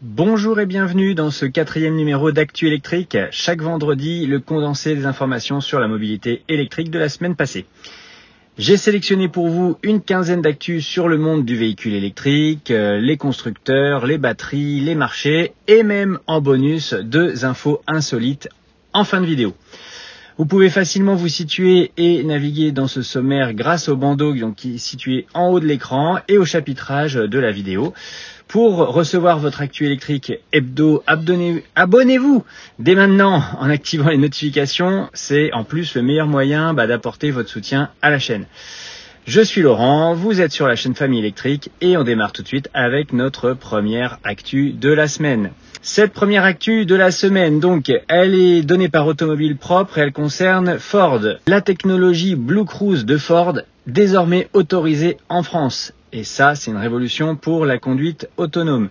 Bonjour et bienvenue dans ce 4e numéro d'Actu électrique. Chaque vendredi, le condensé des informations sur la mobilité électrique de la semaine passée. J'ai sélectionné pour vous une quinzaine d'actus sur le monde du véhicule électrique, les constructeurs, les batteries, les marchés et même en bonus 2 infos insolites en fin de vidéo. Vous pouvez facilement vous situer et naviguer dans ce sommaire grâce au bandeau qui est situé en haut de l'écran et au chapitrage de la vidéo. Pour recevoir votre actu électrique hebdo, abonnez-vous dès maintenant en activant les notifications. C'est en plus le meilleur moyen d'apporter votre soutien à la chaîne. Je suis Laurent, vous êtes sur la chaîne Famille Électrique et on démarre tout de suite avec notre première actu de la semaine. Cette première actu de la semaine, donc, elle est donnée par Automobile Propre et elle concerne Ford. La technologie Blue Cruise de Ford, désormais autorisée en France. Et ça, c'est une révolution pour la conduite autonome.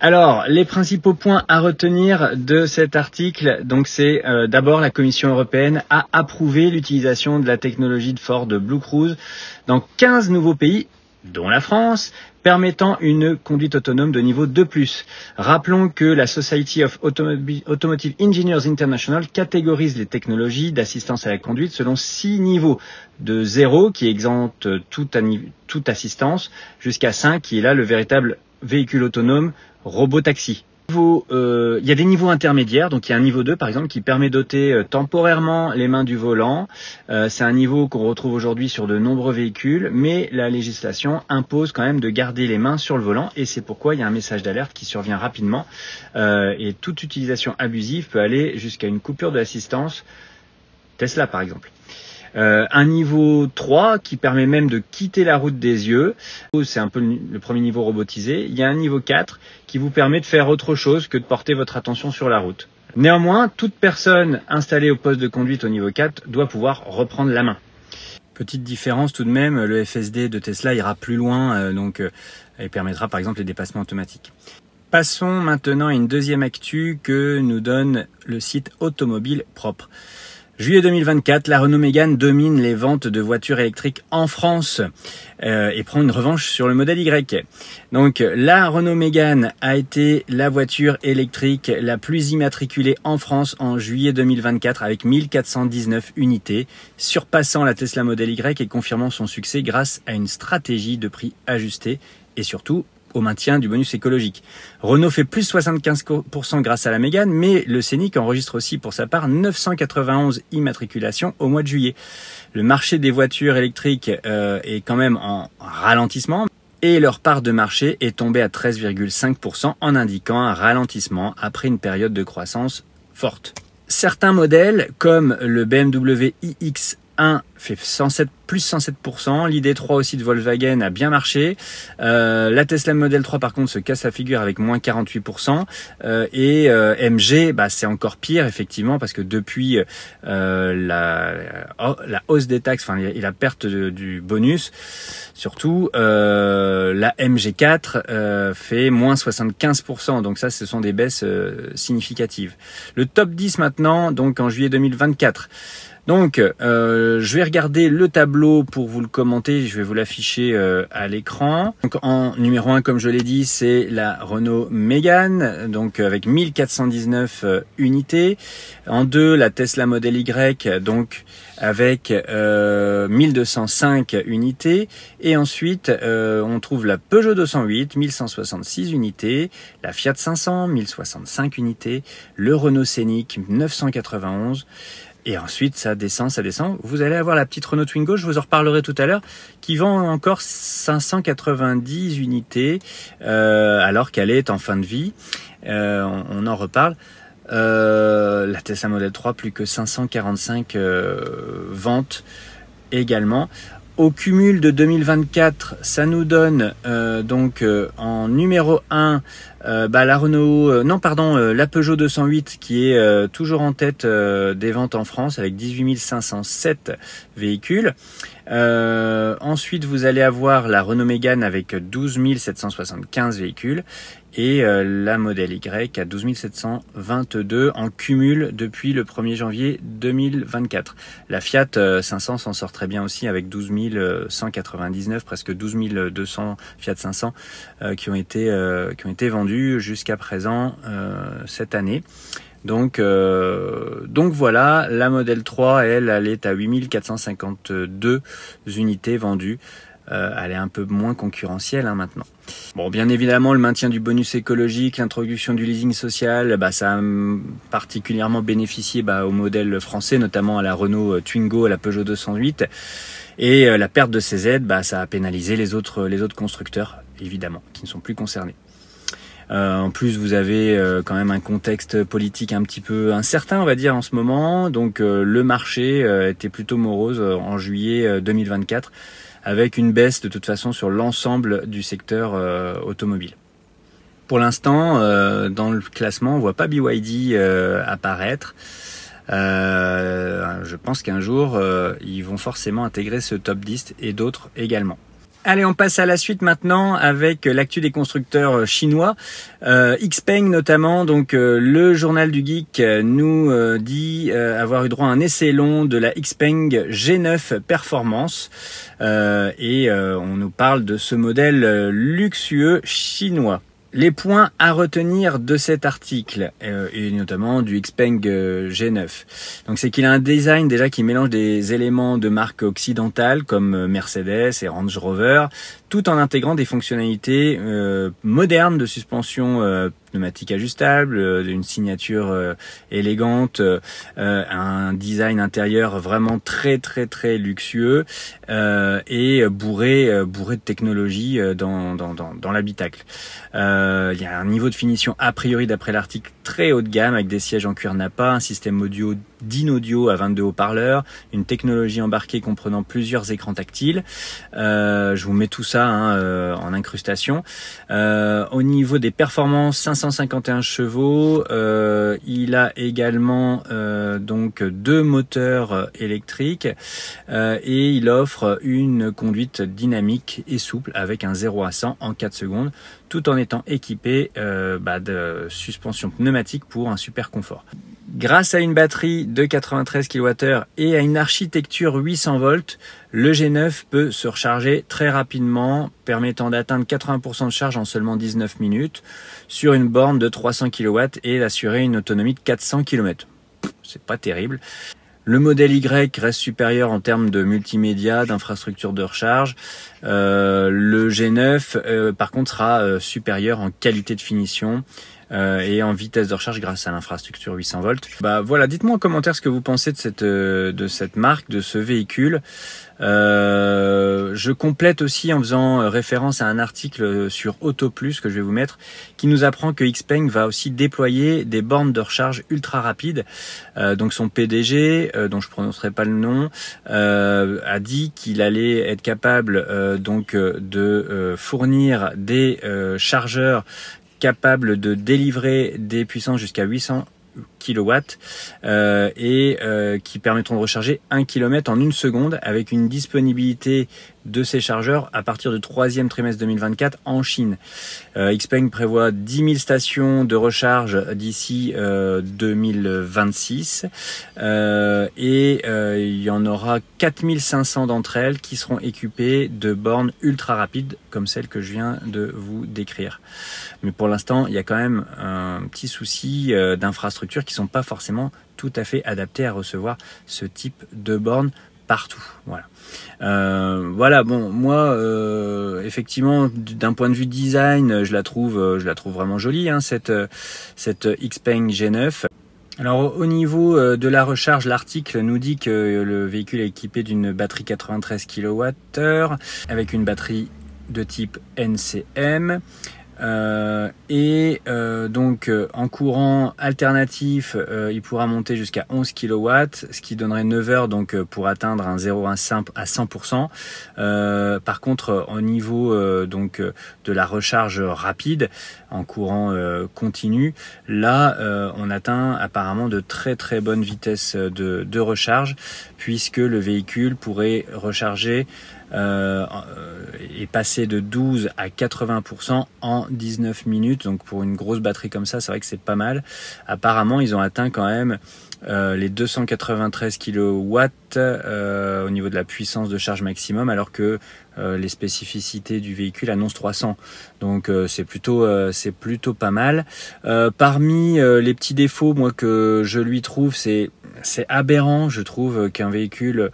Alors, les principaux points à retenir de cet article, donc c'est d'abord la Commission européenne a approuvé l'utilisation de la technologie de Ford Blue Cruise dans 15 nouveaux pays, dont la France, permettant une conduite autonome de niveau 2+. Rappelons que la Society of Automotive Engineers International catégorise les technologies d'assistance à la conduite selon 6 niveaux, de 0 qui exempte toute assistance, jusqu'à 5 qui est là le véritable véhicule autonome robotaxi. Il y a des niveaux intermédiaires, donc il y a un niveau 2 par exemple qui permet d'ôter temporairement les mains du volant. C'est un niveau qu'on retrouve aujourd'hui sur de nombreux véhicules, mais la législation impose quand même de garder les mains sur le volant et c'est pourquoi il y a un message d'alerte qui survient rapidement et toute utilisation abusive peut aller jusqu'à une coupure de l'assistance, Tesla par exemple. Un niveau 3 qui permet même de quitter la route des yeux. C'est un peu le premier niveau robotisé. Il y a un niveau 4 qui vous permet de faire autre chose que de porter votre attention sur la route. Néanmoins, toute personne installée au poste de conduite au niveau 4 doit pouvoir reprendre la main. Petite différence tout de même, le FSD de Tesla ira plus loin, il permettra par exemple les dépassements automatiques. Passons maintenant à une deuxième actu que nous donne le site Automobile Propre. Juillet 2024, la Renault Mégane domine les ventes de voitures électriques en France et prend une revanche sur le modèle Y. Donc la Renault Mégane a été la voiture électrique la plus immatriculée en France en juillet 2024 avec 1419 unités, surpassant la Tesla Model Y et confirmant son succès grâce à une stratégie de prix ajustée et surtout au maintien du bonus écologique. Renault fait plus 75% grâce à la Mégane, mais le Scénic enregistre aussi pour sa part 991 immatriculations au mois de juillet. Le marché des voitures électriques est quand même en ralentissement et leur part de marché est tombée à 13,5% en indiquant un ralentissement après une période de croissance forte. Certains modèles, comme le BMW iX1 fait plus 107%, l'ID3 aussi de Volkswagen a bien marché, la Tesla Model 3 par contre se casse la figure avec moins 48%, et MG c'est encore pire effectivement parce que depuis la hausse des taxes et la perte du bonus, surtout la MG4 fait moins 75%, donc ça ce sont des baisses significatives. Le top 10 maintenant, donc en juillet 2024. Donc, je vais regarder le tableau pour vous le commenter, je vais vous l'afficher à l'écran. Donc, en numéro 1, comme je l'ai dit, c'est la Renault Mégane, donc avec 1419 unités. En 2, la Tesla Model Y, donc avec 1205 unités. Et ensuite, on trouve la Peugeot 208, 1166 unités, la Fiat 500, 1065 unités, le Renault Scénic, 991. Et ensuite, ça descend. Vous allez avoir la petite Renault Twingo, je vous en reparlerai tout à l'heure, qui vend encore 590 unités, alors qu'elle est en fin de vie. On en reparle. La Tesla Model 3, plus que 545 ventes également. Au cumul de 2024, ça nous donne en numéro 1 la Peugeot 208 qui est toujours en tête des ventes en France avec 18 507 véhicules. Ensuite, vous allez avoir la Renault Mégane avec 12 775 véhicules et la Model Y à 12 722 en cumul depuis le 1er janvier 2024. La Fiat 500 s'en sort très bien aussi avec 12 199, presque 12 200 Fiat 500 qui ont été vendus. vendus jusqu'à présent cette année. Donc voilà, la Model 3, elle est à 8452 unités vendues. Elle est un peu moins concurrentielle maintenant. Bon, bien évidemment, le maintien du bonus écologique, l'introduction du leasing social, ça a particulièrement bénéficié au modèle français, notamment à la Renault Twingo, à la Peugeot 208. Et la perte de ces aides, ça a pénalisé les autres constructeurs, évidemment, qui ne sont plus concernés. En plus, vous avez quand même un contexte politique un petit peu incertain, on va dire, en ce moment. Donc, le marché était plutôt morose en juillet 2024, avec une baisse de toute façon sur l'ensemble du secteur automobile. Pour l'instant, dans le classement, on voit pas BYD apparaître. Je pense qu'un jour, ils vont forcément intégrer ce top 10 et d'autres également. Allez, on passe à la suite maintenant avec l'actu des constructeurs chinois. XPeng notamment, donc le journal du geek nous dit avoir eu droit à un essai long de la XPeng G9 Performance et on nous parle de ce modèle luxueux chinois. Les points à retenir de cet article, et notamment du XPeng G9, donc c'est qu'il a un design déjà qui mélange des éléments de marque occidentale comme Mercedes et Range Rover, tout en intégrant des fonctionnalités modernes de suspension pneumatique ajustable, une signature élégante, un design intérieur vraiment très luxueux et bourré de technologie dans l'habitacle. Il y a un niveau de finition a priori d'après l'article très haut de gamme avec des sièges en cuir Nappa, un système audio d'in-audio à 22 haut-parleurs, une technologie embarquée comprenant plusieurs écrans tactiles. Je vous mets tout ça en incrustation. Au niveau des performances, 551 chevaux. Il a également donc 2 moteurs électriques et il offre une conduite dynamique et souple avec un 0 à 100 en 4 secondes, tout en étant équipé de suspension pneumatique pour un super confort. Grâce à une batterie de 93 kWh et à une architecture 800 volts, le G9 peut se recharger très rapidement, permettant d'atteindre 80% de charge en seulement 19 minutes sur une borne de 300 kW et d'assurer une autonomie de 400 km. C'est pas terrible. Le modèle Y reste supérieur en termes de multimédia, d'infrastructure de recharge. Le G9, par contre, sera supérieur en qualité de finition et en vitesse de recharge grâce à l'infrastructure 800 volts. Voilà, dites-moi en commentaire ce que vous pensez de cette marque, de ce véhicule. Je complète aussi en faisant référence à un article sur AutoPlus que je vais vous mettre, qui nous apprend que XPeng va aussi déployer des bornes de recharge ultra rapides. Donc son PDG, dont je prononcerai pas le nom, a dit qu'il allait être capable de fournir des chargeurs capables de délivrer des puissances jusqu'à 800 kW et qui permettront de recharger 1 km en 1 seconde avec une disponibilité de ces chargeurs à partir du 3e trimestre 2024 en Chine. XPeng prévoit 10 000 stations de recharge d'ici 2026 et il y en aura 4500 d'entre elles qui seront équipées de bornes ultra rapides comme celle que je viens de vous décrire. Mais pour l'instant, il y a quand même un petit souci d'infrastructures qui sont pas forcément tout à fait adaptées à recevoir ce type de bornes partout. Voilà. Bon, moi, effectivement, d'un point de vue design, je la trouve vraiment jolie, cette XPeng G9. Alors au niveau de la recharge, l'article nous dit que le véhicule est équipé d'une batterie 93 kWh avec une batterie de type NCM. Donc en courant alternatif, il pourra monter jusqu'à 11 kW, ce qui donnerait 9 heures pour atteindre un 0 à 100%. Par contre, au niveau de la recharge rapide en courant continu, là on atteint apparemment de très bonnes vitesses de recharge, puisque le véhicule pourrait recharger est passé de 12 à 80% en 19 minutes. Donc pour une grosse batterie comme ça, c'est vrai que c'est pas mal. Apparemment, ils ont atteint quand même les 293 kW au niveau de la puissance de charge maximum, alors que les spécificités du véhicule annoncent 300. Donc c'est plutôt pas mal. Parmi les petits défauts, moi, que je lui trouve, c'est aberrant, je trouve, qu'un véhicule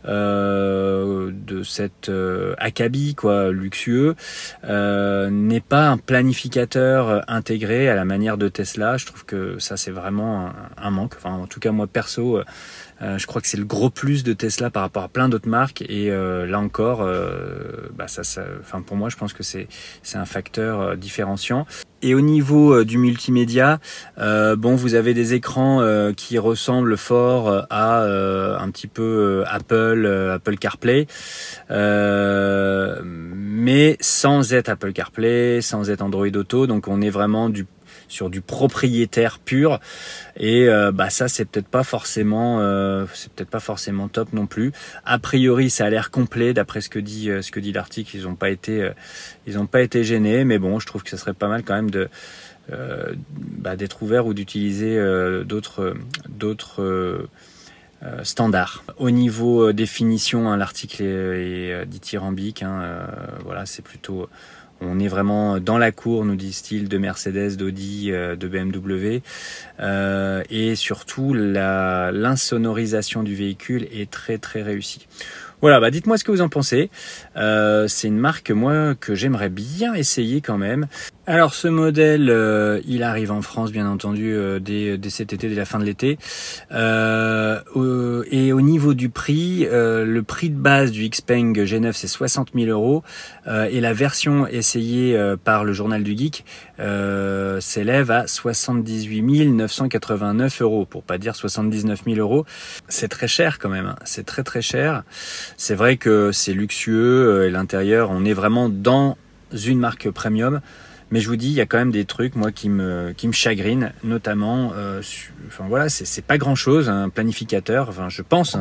de cette acabit, quoi, luxueux, n'est pas un planificateur intégré à la manière de Tesla. Je trouve que ça, c'est vraiment un manque. Enfin, en tout cas, moi perso, je crois que c'est le gros plus de Tesla par rapport à plein d'autres marques, et là encore, enfin, pour moi, je pense que c'est un facteur différenciant. Et au niveau du multimédia, bon, vous avez des écrans qui ressemblent fort à un petit peu Apple CarPlay, mais sans être Apple CarPlay, sans être Android Auto. Donc on est vraiment sur du propriétaire pur, et ça c'est peut-être pas forcément top non plus. A priori, ça a l'air complet d'après ce que dit l'article. Ils ont pas été gênés, mais bon, je trouve que ça serait pas mal quand même d'être ouvert ou d'utiliser d'autres standards. Au niveau des finitions, l'article est dithyrambique. Voilà, c'est plutôt... On est vraiment dans la cour, nous disent-ils, de Mercedes, d'Audi, de BMW. Et surtout, l'insonorisation du véhicule est très très réussie. Voilà, dites-moi ce que vous en pensez. C'est une marque, moi, que j'aimerais bien essayer quand même. Alors ce modèle, il arrive en France, bien entendu, dès cet été, dès la fin de l'été. Et au niveau du prix, le prix de base du Xpeng G9, c'est 60 000 €. Et la version essayée par le Journal du Geek s'élève à 78 989 €, pour pas dire 79 000 €. C'est très cher quand même, hein. C'est très très cher. C'est vrai que c'est luxueux, et l'intérieur, on est vraiment dans une marque premium. Mais je vous dis, il y a quand même des trucs, moi, qui me chagrinent, notamment, enfin voilà, c'est pas grand chose, un planificateur, enfin je pense,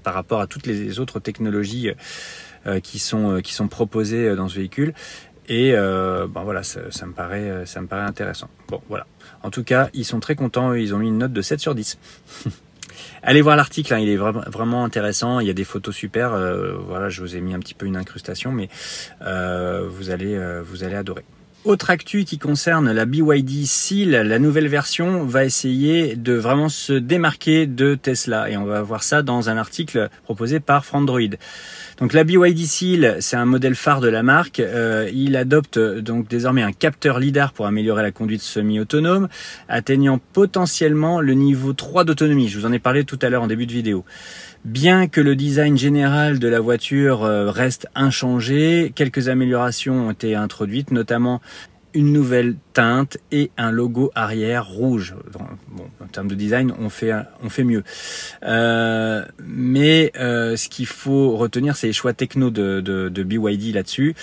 par rapport à toutes les autres technologies qui sont proposées dans ce véhicule. Et voilà, ça me paraît intéressant. Bon, voilà. En tout cas, ils sont très contents, ils ont mis une note de 7 sur 10. Allez voir l'article, il est vraiment intéressant, il y a des photos super, voilà, je vous ai mis un petit peu une incrustation, mais vous allez adorer. Autre actu qui concerne la BYD Seal, la nouvelle version va essayer de vraiment se démarquer de Tesla, et on va voir ça dans un article proposé par Frandroid. Donc la BYD Seal, c'est un modèle phare de la marque. Il adopte donc désormais un capteur lidar pour améliorer la conduite semi-autonome, atteignant potentiellement le niveau 3 d'autonomie. Je vous en ai parlé tout à l'heure en début de vidéo. Bien que le design général de la voiture reste inchangé, quelques améliorations ont été introduites, notamment une nouvelle teinte et un logo arrière rouge. Bon, en termes de design, on fait mieux. Mais ce qu'il faut retenir, c'est les choix techno de BYD là-dessus,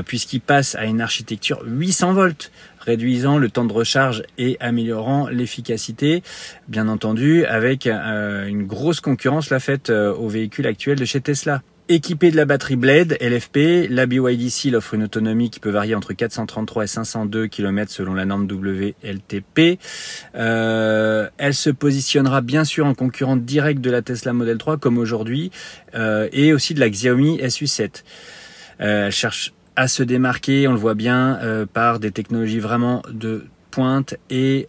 puisqu'il passe à une architecture 800 volts, réduisant le temps de recharge et améliorant l'efficacité, bien entendu, avec une grosse concurrence faite aux véhicules actuels de chez Tesla. Équipée de la batterie Blade LFP, la BYD Seal offre une autonomie qui peut varier entre 433 et 502 km selon la norme WLTP. Elle se positionnera bien sûr en concurrente directe de la Tesla Model 3 comme aujourd'hui, et aussi de la Xiaomi SU7. Elle cherche à se démarquer, on le voit bien, par des technologies vraiment de pointe, et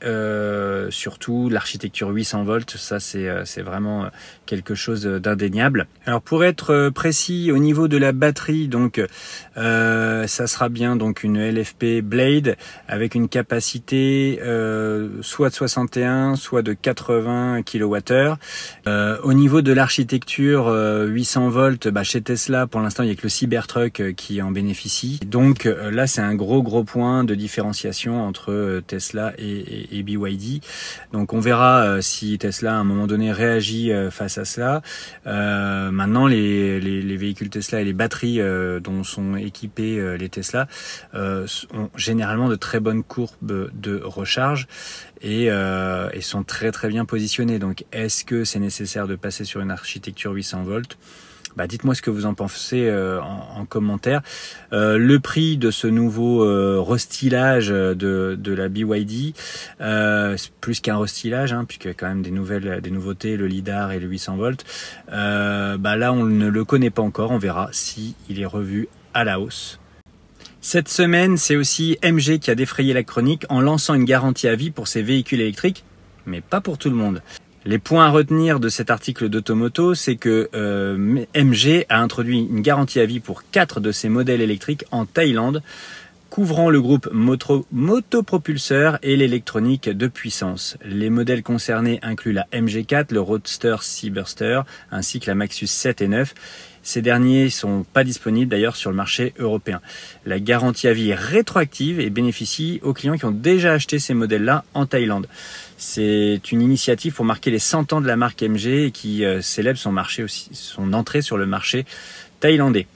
surtout l'architecture 800 volts, ça c'est vraiment quelque chose d'indéniable. Alors pour être précis, au niveau de la batterie, donc ça sera bien donc une LFP Blade avec une capacité soit de 61, soit de 80 kWh. Au niveau de l'architecture 800 volts, chez Tesla pour l'instant il n'y a que le Cybertruck qui en bénéficie. Donc là c'est un gros point de différenciation entre Tesla et BYD. Donc on verra si Tesla à un moment donné réagit face à cela. Maintenant les véhicules Tesla et les batteries dont sont équipés les Tesla ont généralement de très bonnes courbes de recharge et sont très bien positionnés. Donc est-ce que c'est nécessaire de passer sur une architecture 800 volts ? Dites-moi ce que vous en pensez en commentaire. Le prix de ce nouveau restylage de la BYD, plus qu'un restylage, puisqu'il y a quand même des nouveautés, le lidar et le 800 volts. Là, on ne le connaît pas encore. On verra si il est revu à la hausse. Cette semaine, c'est aussi MG qui a défrayé la chronique en lançant une garantie à vie pour ses véhicules électriques, mais pas pour tout le monde. Les points à retenir de cet article d'Automoto, c'est que MG a introduit une garantie à vie pour 4 de ses modèles électriques en Thaïlande, couvrant le groupe motopropulseur et l'électronique de puissance. Les modèles concernés incluent la MG4, le Roadster Seaburster, ainsi que la Maxus 7 et 9. Ces derniers sont pas disponibles d'ailleurs sur le marché européen. La garantie à vie est rétroactive et bénéficie aux clients qui ont déjà acheté ces modèles-là en Thaïlande. C'est une initiative pour marquer les 100 ans de la marque MG et qui célèbre son entrée sur le marché thaïlandais.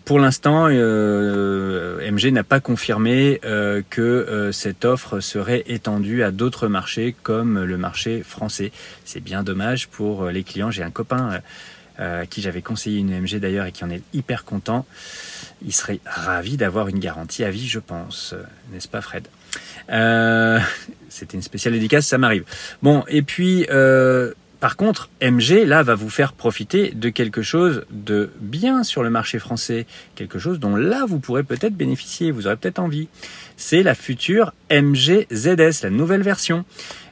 Pour l'instant, MG n'a pas confirmé que cette offre serait étendue à d'autres marchés comme le marché français. C'est bien dommage pour les clients. J'ai un copain à qui j'avais conseillé une MG d'ailleurs et qui en est hyper content. Il serait ravi d'avoir une garantie à vie, je pense. N'est-ce pas, Fred ? C'était une spéciale dédicace, ça m'arrive. Bon, et puis... par contre, MG, là, va vous faire profiter de quelque chose de bien sur le marché français. Quelque chose dont là, vous pourrez peut-être bénéficier, vous aurez peut-être envie. C'est la future MG ZS, la nouvelle version.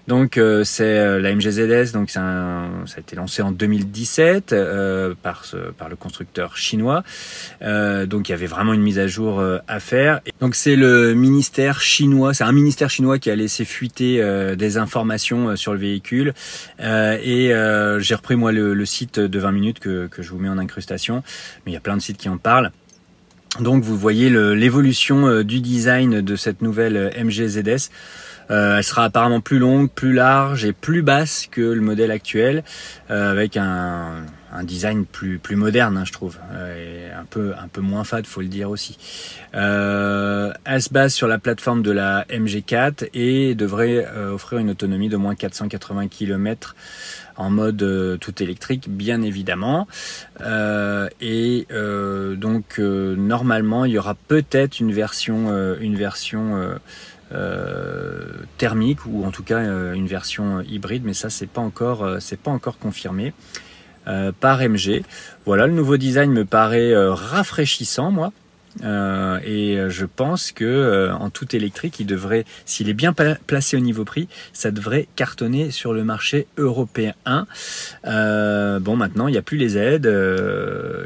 Donc, c'est la MG ZS, donc ça a été lancé en 2017 par le constructeur chinois. Donc, il y avait vraiment une mise à jour à faire. Et donc, c'est le ministère chinois, c'est un ministère chinois qui a laissé fuiter des informations sur le véhicule. J'ai repris moi le site de 20 minutes que je vous mets en incrustation, mais il y a plein de sites qui en parlent. Donc, vous voyez l'évolution du design de cette nouvelle MG ZS. Elle sera apparemment plus longue, plus large et plus basse que le modèle actuel, avec un design plus moderne, je trouve, et un peu moins fade, faut le dire aussi. Elle se base sur la plateforme de la MG4 et devrait offrir une autonomie de moins 480 km en mode tout électrique, bien évidemment. Donc normalement, il y aura peut-être une version thermique ou en tout cas une version hybride, mais ça c'est pas encore confirmé par MG. Voilà, le nouveau design me paraît rafraîchissant, moi. Et je pense que en tout électrique, il devrait, s'il est bien placé au niveau prix, ça devrait cartonner sur le marché européen. Bon, maintenant il n'y a plus les aides,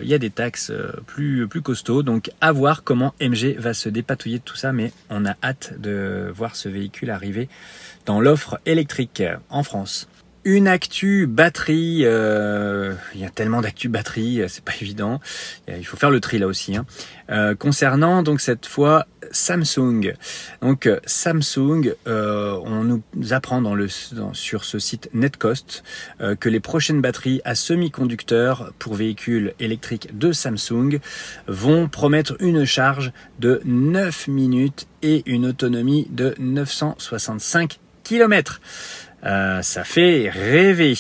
il y a des taxes plus costauds, donc à voir comment MG va se dépatouiller de tout ça, mais on a hâte de voir ce véhicule arriver dans l'offre électrique en France. Une actu batterie, il y a tellement d'actu batterie, c'est pas évident. Il faut faire le tri là aussi. Concernant donc cette fois Samsung. Donc Samsung, on nous apprend sur ce site Netcost que les prochaines batteries à semi-conducteurs pour véhicules électriques de Samsung vont promettre une charge de 9 minutes et une autonomie de 965 km. Ça fait rêver.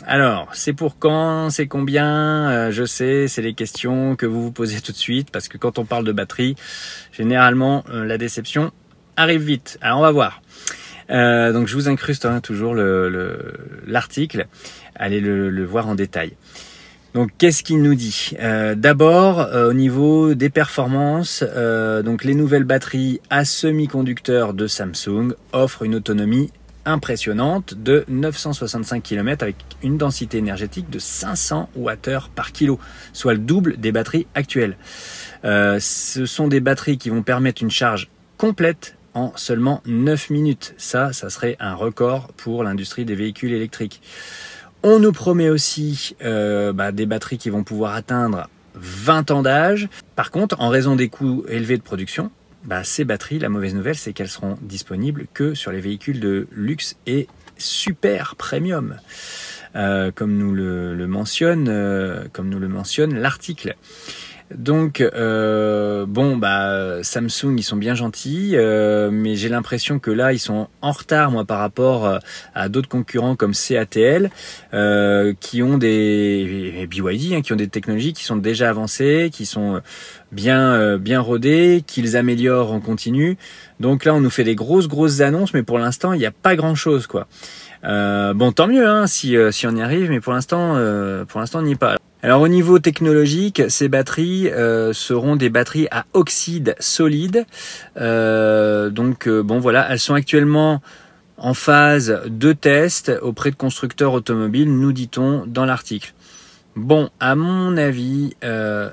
Alors, c'est pour quand, c'est combien, je sais, c'est les questions que vous vous posez tout de suite, parce que quand on parle de batterie, généralement, la déception arrive vite. Alors, on va voir. Donc, je vous incruste toujours l'article. Allez le voir en détail. Donc, qu'est-ce qu'il nous dit ? D'abord, au niveau des performances, donc les nouvelles batteries à semi-conducteurs de Samsung offrent une autonomie impressionnante de 965 km avec une densité énergétique de 500 Wh par kilo, soit le double des batteries actuelles. Ce sont des batteries qui vont permettre une charge complète en seulement 9 minutes. Ça serait un record pour l'industrie des véhicules électriques. On nous promet aussi des batteries qui vont pouvoir atteindre 20 ans d'âge. Par contre, en raison des coûts élevés de production, ces batteries, la mauvaise nouvelle, c'est qu'elles seront disponibles que sur les véhicules de luxe et super premium, comme nous le mentionne l'article. Donc bon bah Samsung ils sont bien gentils, mais j'ai l'impression que là ils sont en retard moi par rapport à d'autres concurrents comme CATL qui ont des BYD qui ont des technologies qui sont déjà avancées, qui sont bien rodées, qu'ils améliorent en continu. Donc là on nous fait des grosses annonces, mais pour l'instant il n'y a pas grand chose quoi. Bon tant mieux hein, si on y arrive, mais pour l'instant on n'y est pas. Alors au niveau technologique, ces batteries seront des batteries à oxyde solide. Bon voilà, elles sont actuellement en phase de test auprès de constructeurs automobiles, nous dit-on dans l'article. Bon, à mon avis,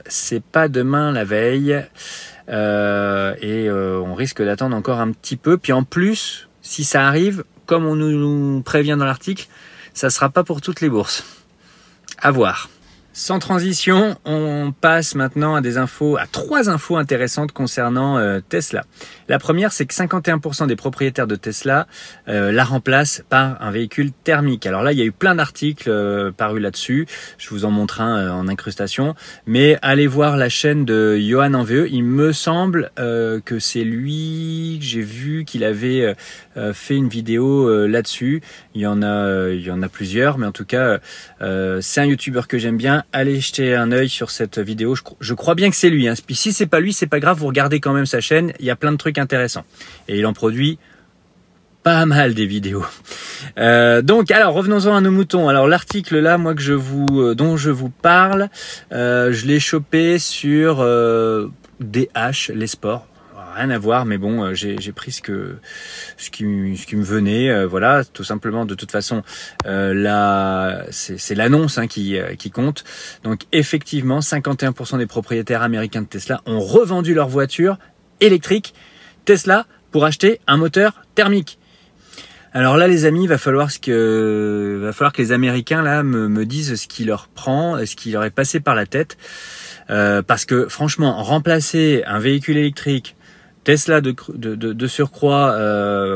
c'est pas demain la veille on risque d'attendre encore un petit peu. Puis en plus, si ça arrive, comme on nous prévient dans l'article, ça sera pas pour toutes les bourses. À voir. Sans transition, on passe maintenant à 3 infos intéressantes concernant Tesla. La première, c'est que 51% des propriétaires de Tesla la remplacent par un véhicule thermique. Alors là, il y a eu plein d'articles parus là-dessus. Je vous en montre un en incrustation. Mais allez voir la chaîne de Johan Enveux. Il me semble que c'est lui que j'ai vu qu'il avait fait une vidéo là-dessus. Il y en a plusieurs, mais en tout cas, c'est un youtubeur que j'aime bien. Allez jeter un œil sur cette vidéo. Je crois bien que c'est lui. Hein. Puis si c'est pas lui, c'est pas grave. Vous regardez quand même sa chaîne. Il y a plein de trucs intéressants. Et il en produit pas mal des vidéos. Donc, alors revenons-en à nos moutons. Alors l'article là, moi dont je vous parle, je l'ai chopé sur DH, les sports. Rien à voir, mais bon, j'ai pris ce qui me venait, voilà, tout simplement. De toute façon, là, c'est l'annonce hein, qui compte. Donc, effectivement, 51% des propriétaires américains de Tesla ont revendu leur voiture électrique Tesla pour acheter un moteur thermique. Alors là, les amis, il va falloir que les Américains là me disent ce qui leur prend, ce qui leur est passé par la tête, parce que franchement, remplacer un véhicule électrique Tesla de surcroît,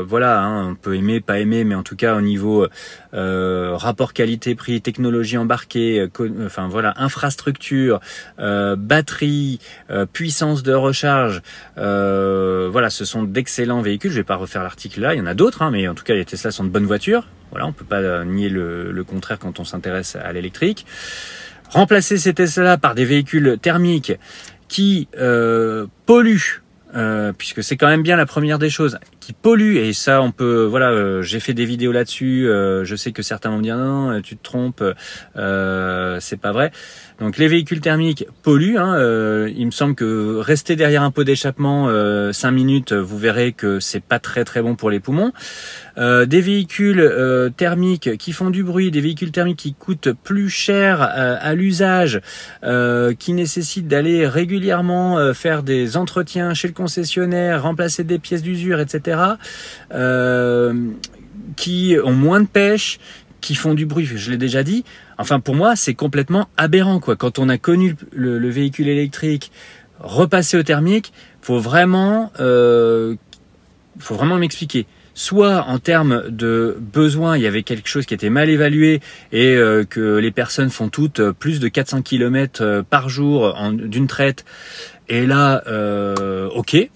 voilà, hein, on peut aimer, pas aimer, mais en tout cas au niveau rapport qualité-prix, technologie embarquée, enfin voilà, infrastructure, batterie, puissance de recharge, voilà, ce sont d'excellents véhicules. Je vais pas refaire l'article là, il y en a d'autres, hein, mais en tout cas les Tesla sont de bonnes voitures. Voilà, on peut pas nier le contraire quand on s'intéresse à l'électrique. Remplacer ces Tesla par des véhicules thermiques qui polluent. Puisque c'est quand même bien la première des choses qui pollue, et ça on peut, voilà, j'ai fait des vidéos là-dessus, je sais que certains vont me dire non, tu te trompes, c'est pas vrai. Donc les véhicules thermiques polluent, hein, il me semble que rester derrière un pot d'échappement 5 minutes, vous verrez que c'est pas très bon pour les poumons. Des véhicules thermiques qui font du bruit, des véhicules thermiques qui coûtent plus cher à l'usage, qui nécessitent d'aller régulièrement faire des entretiens chez le concessionnaire, remplacer des pièces d'usure, etc. Qui ont moins de pêche, qui font du bruit, je l'ai déjà dit. Enfin, pour moi, c'est complètement aberrant, quoi. Quand on a connu le véhicule électrique, repasser au thermique, faut vraiment m'expliquer. Soit en termes de besoin, il y avait quelque chose qui était mal évalué et que les personnes font toutes plus de 400 km par jour d'une traite. Et là, ok.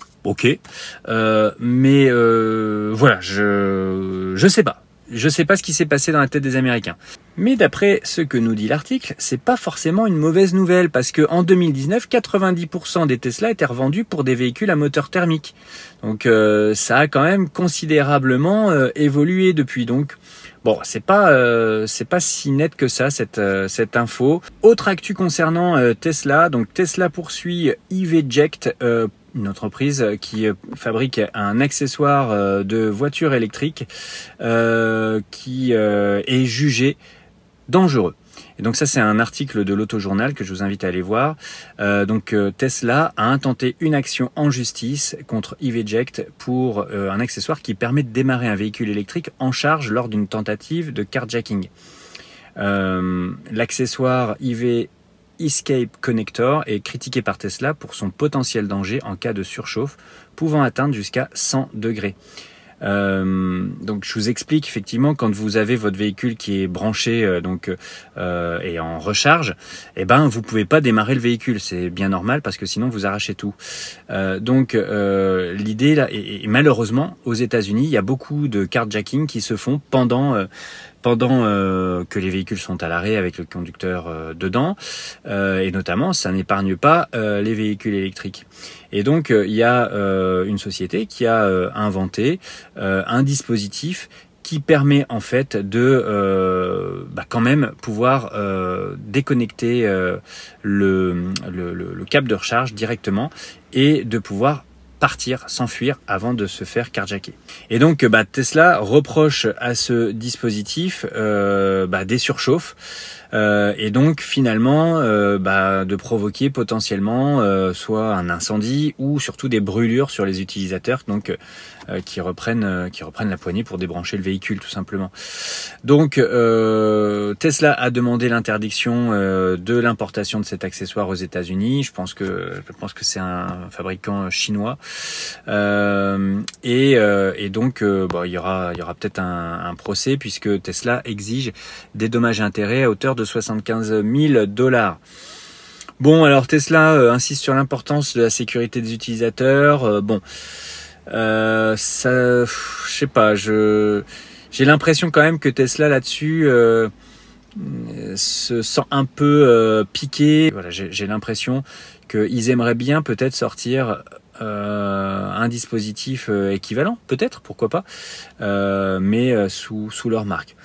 Mais voilà, je sais pas. Je sais pas ce qui s'est passé dans la tête des Américains. Mais d'après ce que nous dit l'article, c'est pas forcément une mauvaise nouvelle, parce que en 2019, 90% des Tesla étaient revendus pour des véhicules à moteur thermique. Donc ça a quand même considérablement évolué depuis. Donc bon, c'est pas si net que ça cette info. Autre actu concernant Tesla. Donc Tesla poursuit EVject, une entreprise qui fabrique un accessoire de voiture électrique qui est jugé dangereux. Et donc ça, c'est un article de l'Autojournal que je vous invite à aller voir. Tesla a intenté une action en justice contre EVject pour un accessoire qui permet de démarrer un véhicule électrique en charge lors d'une tentative de carjacking. L'accessoire EV Escape Connector est critiqué par Tesla pour son potentiel danger en cas de surchauffe, pouvant atteindre jusqu'à 100 degrés. Donc je vous explique effectivement, quand vous avez votre véhicule qui est branché et en recharge, eh ben vous pouvez pas démarrer le véhicule, c'est bien normal parce que sinon vous arrachez tout. L'idée là, et malheureusement aux États-Unis, il y a beaucoup de carjacking qui se font pendant que les véhicules sont à l'arrêt avec le conducteur dedans, et notamment ça n'épargne pas les véhicules électriques. Et donc il y a une société qui a inventé un dispositif qui permet en fait de quand même pouvoir déconnecter le câble de recharge directement et de pouvoir partir, s'enfuir avant de se faire carjacker. Et donc Tesla reproche à ce dispositif des surchauffes et donc finalement de provoquer potentiellement soit un incendie ou surtout des brûlures sur les utilisateurs qui reprennent la poignée pour débrancher le véhicule tout simplement. Donc Tesla a demandé l'interdiction de l'importation de cet accessoire aux États-Unis. Je pense que c'est un fabricant chinois. Et donc il y aura peut-être un procès puisque Tesla exige des dommages et intérêts à hauteur de 75 000 $. Bon, alors Tesla insiste sur l'importance de la sécurité des utilisateurs. Je sais pas, j'ai l'impression quand même que Tesla là-dessus se sent un peu piqué. Voilà, j'ai l'impression qu'ils aimeraient bien peut-être sortir un dispositif équivalent, peut-être, pourquoi pas, mais sous leur marque.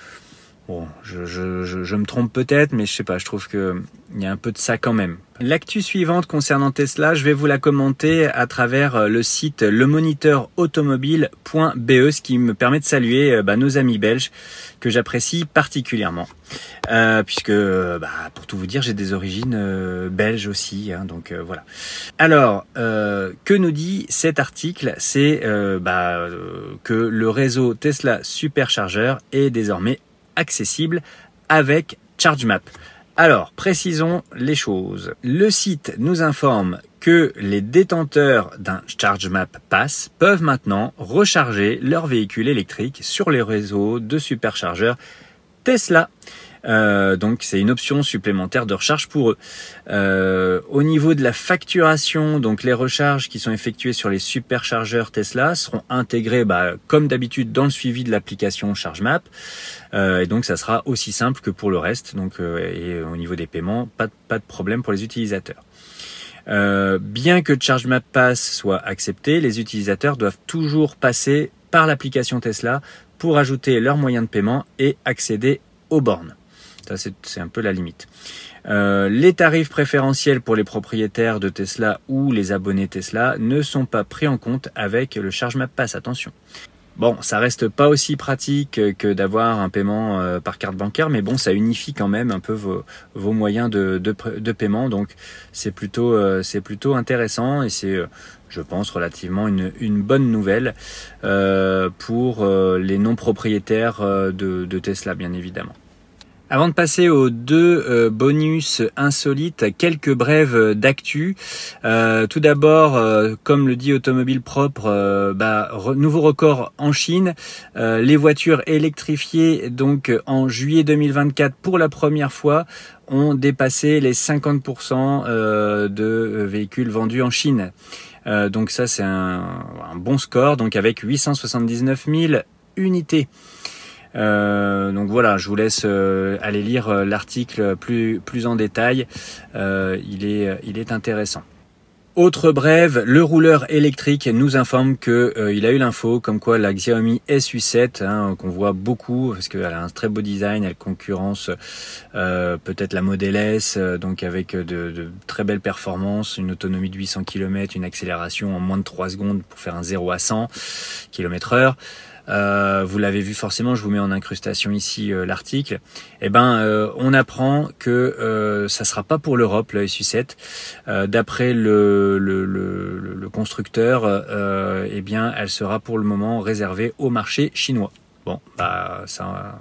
Bon, je me trompe peut-être, mais je sais pas, je trouve que il y a un peu de ça quand même. L'actu suivante concernant Tesla, je vais vous la commenter à travers le site lemoniteurautomobile.be, ce qui me permet de saluer nos amis belges que j'apprécie particulièrement. Puisque, pour tout vous dire, j'ai des origines belges aussi, hein, donc voilà. Alors, que nous dit cet article? C'est que le réseau Tesla Supercharger est désormais accessible avec ChargeMap. Alors, précisons les choses. Le site nous informe que les détenteurs d'un ChargeMap Pass peuvent maintenant recharger leur véhicule électrique sur les réseaux de superchargeurs Tesla. Donc c'est une option supplémentaire de recharge pour eux. Au niveau de la facturation, donc les recharges qui sont effectuées sur les superchargeurs Tesla seront intégrées comme d'habitude dans le suivi de l'application ChargeMap. Et donc ça sera aussi simple que pour le reste. Donc et au niveau des paiements, pas de problème pour les utilisateurs. Bien que ChargeMap Pass soit accepté, les utilisateurs doivent toujours passer par l'application Tesla pour ajouter leurs moyens de paiement et accéder aux bornes. Ça, c'est un peu la limite. Les tarifs préférentiels pour les propriétaires de Tesla ou les abonnés Tesla ne sont pas pris en compte avec le ChargeMap Pass, attention. Bon, ça reste pas aussi pratique que d'avoir un paiement par carte bancaire, mais bon, ça unifie quand même un peu vos moyens de paiement, donc c'est plutôt intéressant et c'est, je pense, relativement une bonne nouvelle pour les non-propriétaires de Tesla, bien évidemment. Avant de passer aux deux bonus insolites, quelques brèves d'actu. Tout d'abord, comme le dit Automobile Propre, nouveau record en Chine. Les voitures électrifiées, donc en juillet 2024, pour la première fois, ont dépassé les 50% de véhicules vendus en Chine. Donc ça, c'est un bon score, donc avec 879 000 unités. Donc voilà, je vous laisse aller lire l'article plus en détail. Il est intéressant. Autre brève, le rouleur électrique nous informe que il a eu l'info comme quoi la Xiaomi SU7, qu'on voit beaucoup parce qu'elle a un très beau design, elle concurrence peut-être la Model S, donc avec de très belles performances, une autonomie de 800 km, une accélération en moins de 3 secondes pour faire un 0 à 100 km/h. Vous l'avez vu forcément, je vous mets en incrustation ici l'article. On apprend que ça sera pas pour l'Europe, le SU7. D'après le constructeur, elle sera pour le moment réservée au marché chinois. Bon, ça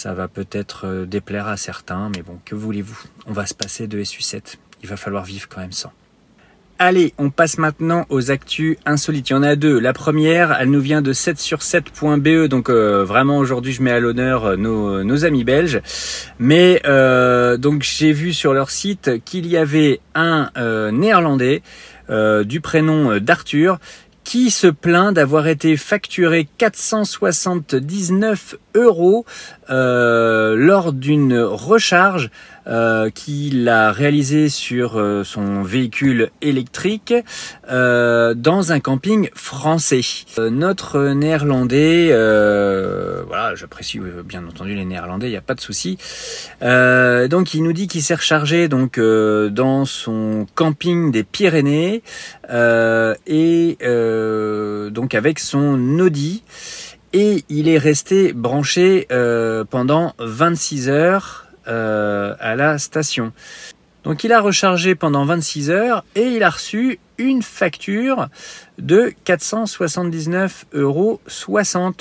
va peut-être déplaire à certains, mais bon, que voulez-vous? On va se passer de SU7. Il va falloir vivre quand même sans. Allez, on passe maintenant aux actus insolites. Il y en a deux. La première, elle nous vient de 7sur7.be. Donc vraiment aujourd'hui, je mets à l'honneur nos amis belges. Mais donc j'ai vu sur leur site qu'il y avait un néerlandais du prénom d'Arthur qui se plaint d'avoir été facturé 479 € lors d'une recharge qu'il a réalisée sur son véhicule électrique dans un camping français. Notre néerlandais, voilà, j'apprécie bien entendu les néerlandais, il n'y a pas de souci. Donc il nous dit qu'il s'est rechargé donc dans son camping des Pyrénées donc avec son Audi. Et il est resté branché pendant 26 heures à la station. Donc il a rechargé pendant 26 heures et il a reçu une facture de 479,60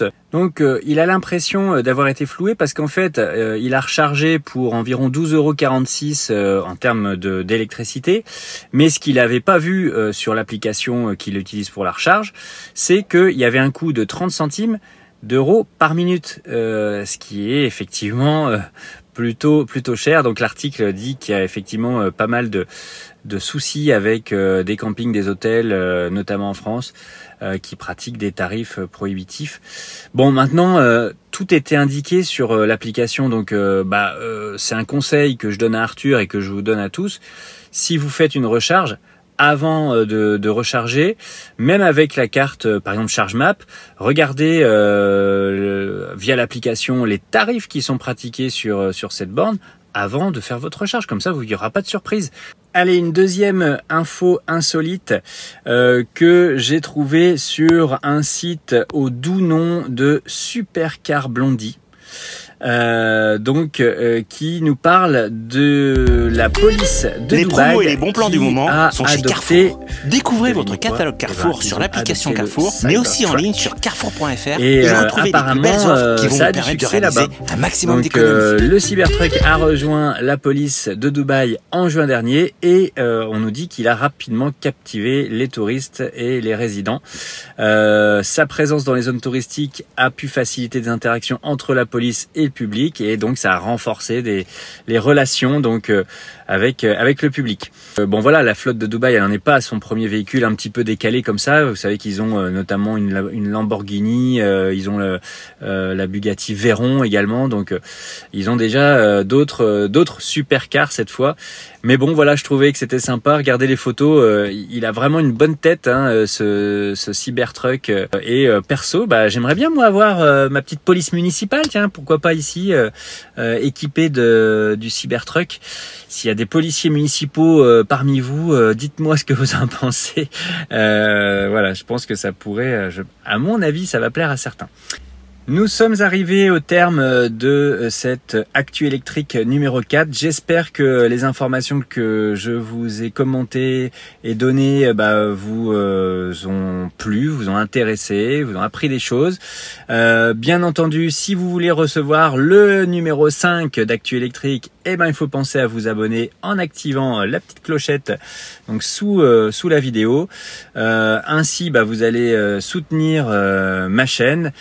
€. Donc il a l'impression d'avoir été floué parce qu'en fait il a rechargé pour environ 12,46 € en termes d'électricité. Mais ce qu'il n'avait pas vu sur l'application qu'il utilise pour la recharge, c'est qu'il y avait un coût de 30 centimes d'euros par minute, ce qui est effectivement plutôt cher. Donc l'article dit qu'il y a effectivement pas mal de soucis avec des campings, des hôtels, notamment en France, qui pratiquent des tarifs prohibitifs. Bon, maintenant tout était indiqué sur l'application, donc c'est un conseil que je donne à Arthur et que je vous donne à tous. Si vous faites une recharge, avant de recharger, même avec la carte par exemple ChargeMap, regardez via l'application les tarifs qui sont pratiqués sur cette borne avant de faire votre recharge, comme ça il n'y aura pas de surprise. Allez, une deuxième info insolite que j'ai trouvée sur un site au doux nom de Supercar Blondie. Qui nous parle de la police de les Dubaï. Promos et les bons plans du moment sont chez Carrefour. Découvrez votre catalogue Carrefour sur l'application Carrefour, mais aussi en ligne sur carrefour.fr et retrouvez les plus belles offres qui vont vous permettre de réaliser un maximum d'économies. Le Cybertruck a rejoint la police de Dubaï en juin dernier et on nous dit qu'il a rapidement captivé les touristes et les résidents. Sa présence dans les zones touristiques a pu faciliter des interactions entre la police et le public, et donc ça a renforcé les relations donc avec le public. Bon voilà, la flotte de Dubaï, elle n'en est pas à son premier véhicule un petit peu décalé comme ça. Vous savez qu'ils ont notamment une Lamborghini, ils ont la Bugatti Veyron également, donc ils ont déjà d'autres supercars cette fois. Mais bon voilà, je trouvais que c'était sympa. Regardez les photos, il a vraiment une bonne tête, hein, ce Cybertruck. Et perso, j'aimerais bien moi avoir ma petite police municipale, tiens, pourquoi pas ici, équipée du Cybertruck. S'il y a des policiers municipaux parmi vous, dites-moi ce que vous en pensez. Voilà, je pense que ça pourrait, à mon avis, ça va plaire à certains. Nous sommes arrivés au terme de cette Actu électrique numéro 4. J'espère que les informations que je vous ai commentées et données vous ont plu, vous ont intéressé, vous ont appris des choses. Bien entendu, si vous voulez recevoir le numéro 5 d'Actu électrique, il faut penser à vous abonner en activant la petite clochette donc sous la vidéo. Ainsi, vous allez soutenir ma chaîne.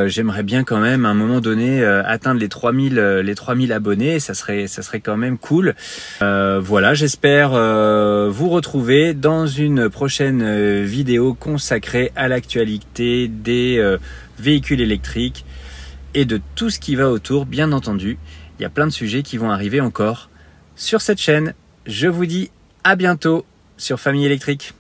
J'aimerais bien quand même à un moment donné atteindre les 3000 abonnés, ça serait quand même cool. Voilà, j'espère vous retrouver dans une prochaine vidéo consacrée à l'actualité des véhicules électriques et de tout ce qui va autour, bien entendu. Il y a plein de sujets qui vont arriver encore sur cette chaîne. Je vous dis à bientôt sur Famille Électrique.